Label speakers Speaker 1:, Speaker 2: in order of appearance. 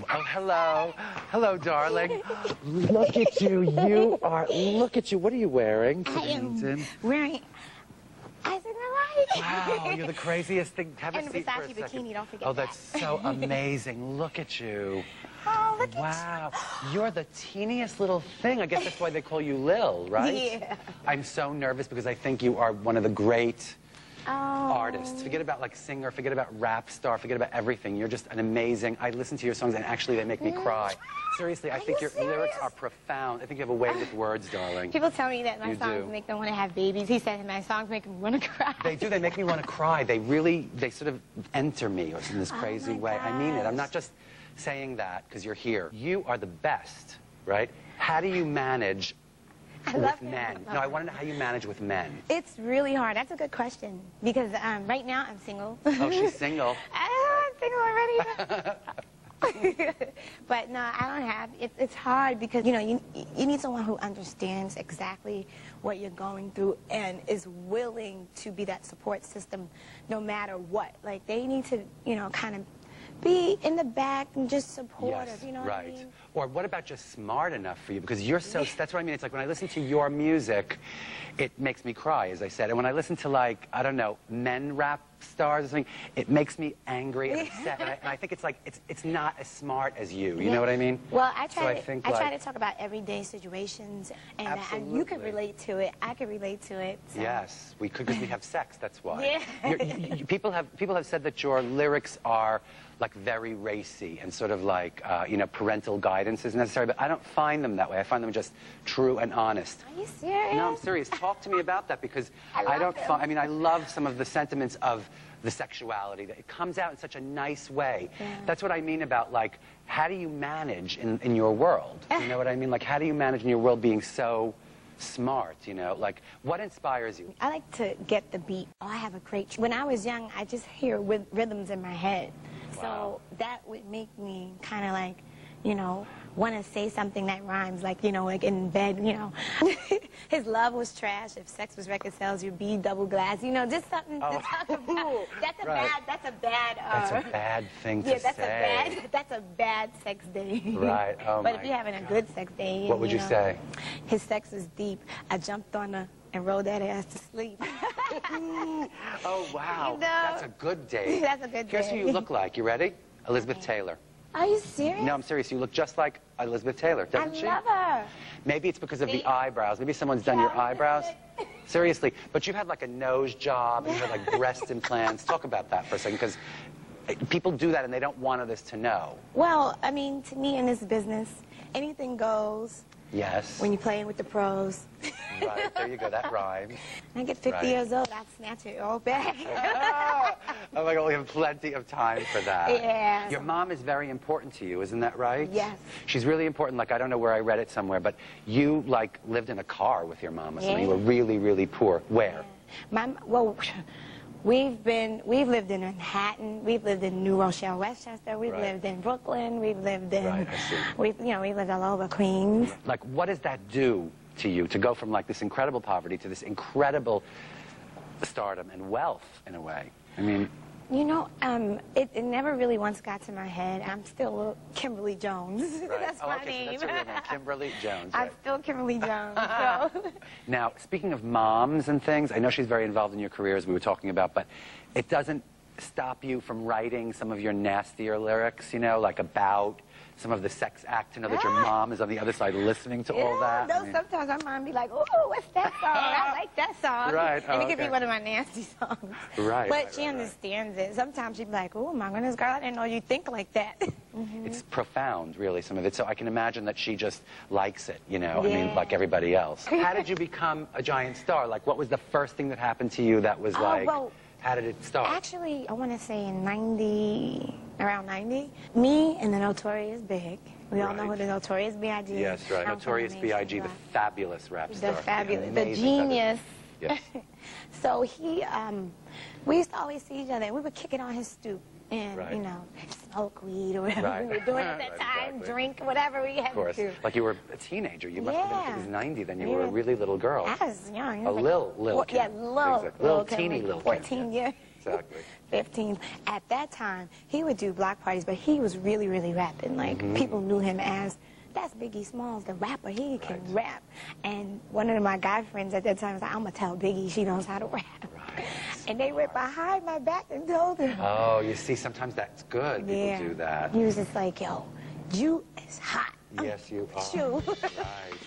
Speaker 1: Oh, hello. Hello, darling. Look at you. Look at you. What are you wearing?
Speaker 2: I am wearing Isaac Mizrahi.
Speaker 1: Wow, you're the craziest thing. Have a seat for a
Speaker 2: second.
Speaker 1: second.
Speaker 2: Bikini, don't forget
Speaker 1: Oh, that's so amazing. Look at you.
Speaker 2: Oh, look
Speaker 1: wow. You're the teeniest little thing. I guess that's why they call you Lil, right?
Speaker 2: Yeah.
Speaker 1: I'm so nervous because I think you are one of the great artists. Forget about like singer, forget about rap star, forget about everything. You're just an amazing, I listen to your songs and actually they make me cry. Seriously, I think your lyrics are profound. I think you have a way with words, darling.
Speaker 2: People tell me that my songs make them want to have babies. He said my songs make them want to cry.
Speaker 1: They do. They make me want to cry. They sort of enter me in this crazy way. I mean it. I'm not just saying that because you're here. You are the best, right? How do you manage with men? No, I want to know how you manage with men.
Speaker 2: It's really hard. That's a good question because right now I'm single.
Speaker 1: Oh, she's single.
Speaker 2: I'm single already. But no, I don't have. It's hard because you know you need someone who understands exactly what you're going through and is willing to be that support system no matter what. Like they need to kind of be in the back and just supportive, you know what I mean?
Speaker 1: Or what about just smart enough for you? Because you're so, that's what I mean. It's like when I listen to your music, it makes me cry, as I said. And when I listen to like, I don't know, men rap stars or something, it makes me angry and upset. And I think it's like, it's not as smart as you. You know what I mean?
Speaker 2: Well, I try to talk about everyday situations and you can relate to it. I can relate to it. So.
Speaker 1: Yes, we could because we have sex, that's why.
Speaker 2: Yeah.
Speaker 1: People have said that your lyrics are like very racy and sort of like, parental guidance is necessary, but I don't find them that way. I find them just true and honest.
Speaker 2: Are you serious?
Speaker 1: No, I'm serious. Talk to me about that because I love some of the sentiments of the sexuality. That it comes out in such a nice way. Yeah. That's what I mean about like, how do you manage in your world? You know what I mean? Like, how do you manage in your world being so smart, like what inspires you?
Speaker 2: I like to get the beat. Oh, I have a great, when I was young, I just hear rhythms in my head. Wow. So that would make me kind of like, want to say something that rhymes, like, like in bed, His love was trash. If sex was reconciled, you'd be double glass. Just something to talk about. That's a bad thing to say. That's a bad sex day.
Speaker 1: Right. Oh,
Speaker 2: but if you're having a good sex day,
Speaker 1: what would you say?
Speaker 2: His sex was deep. I jumped on her and rolled that ass to sleep.
Speaker 1: Oh, wow. That's a good day.
Speaker 2: That's a good day.
Speaker 1: Here's who you look like. You ready? Elizabeth Taylor.
Speaker 2: Are you serious?
Speaker 1: No, I'm serious. You look just like Elizabeth Taylor, doesn't she?
Speaker 2: I love her.
Speaker 1: Maybe it's because of the eyebrows. Maybe someone's done your eyebrows. Seriously. But you had like a nose job and you had like breast implants. Talk about that for a second because people do that and they don't want others to know.
Speaker 2: Well, I mean, to me in this business, anything goes.
Speaker 1: Yes.
Speaker 2: When you're playing with the pros.
Speaker 1: Right, there you go, that rhymes.
Speaker 2: When I get 50 years old, I'll snatch it all back.
Speaker 1: Oh my God, we have plenty of time for that.
Speaker 2: Yeah.
Speaker 1: Your mom is very important to you, isn't that right?
Speaker 2: Yes.
Speaker 1: She's really important, like I don't know where I read it somewhere, but you like lived in a car with your mom or something. You were really, really poor. Where?
Speaker 2: Well, we've lived in Manhattan, we've lived in New Rochelle, Westchester, we've lived in Brooklyn, we've lived in, we've lived all over Queens.
Speaker 1: Like, what does that do to you to go from like this incredible poverty to this incredible stardom and wealth in a way? I mean,
Speaker 2: it never really once got to my head. I'm still Kimberly Jones.
Speaker 1: Right.
Speaker 2: That's my name.
Speaker 1: That's your real name, Kimberly Jones.
Speaker 2: I'm still Kimberly Jones. So.
Speaker 1: Now, speaking of moms and things, I know she's very involved in your career, as we were talking about, but it doesn't stop you from writing some of your nastier lyrics, like about some of the sex act, to know that your mom is on the other side listening to all that.
Speaker 2: No, sometimes my mom be like, "Ooh, what's that song? I like that song."
Speaker 1: Right.
Speaker 2: And it could be one of my nasty songs.
Speaker 1: Right.
Speaker 2: But she understands it. Sometimes she'd be like, "Oh my goodness, girl, I didn't know you think like that."
Speaker 1: It's profound, really, some of it. So I can imagine that she just likes it, I mean, like everybody else. How did you become a giant star? Like, what was the first thing that happened to you that was like, how did it start?
Speaker 2: Actually, I want to say in around 90, me and the Notorious B.I.G. We all know who the Notorious B.I.G. is.
Speaker 1: Yes, right. Notorious B.I.G., the fabulous rap star.
Speaker 2: The fabulous, the genius.
Speaker 1: Yes.
Speaker 2: So we used to always see each other, and we would kick it on his stoop. And, smoke weed or whatever we were doing at that time, drink, whatever we had to do.
Speaker 1: Like you were a teenager. You must have been, if it was 90, then you were a really little girl.
Speaker 2: I was young.
Speaker 1: A Lil Kim.
Speaker 2: Yeah, Lil
Speaker 1: teeny Lil Kim.
Speaker 2: 14 years.
Speaker 1: Exactly.
Speaker 2: 15. At that time, he would do block parties, but he was really, really rapping. Like, people knew him as, that's Biggie Smalls, the rapper. He can rap. And one of my guy friends at that time was like, I'm going to tell Biggie she knows how to rap.
Speaker 1: Right.
Speaker 2: And they went behind my back and told him.
Speaker 1: Oh, you see, sometimes that's good.
Speaker 2: Yeah.
Speaker 1: People do that.
Speaker 2: He was just like, yo, you is hot.
Speaker 1: Yes, you are.
Speaker 2: Chew.
Speaker 1: Right.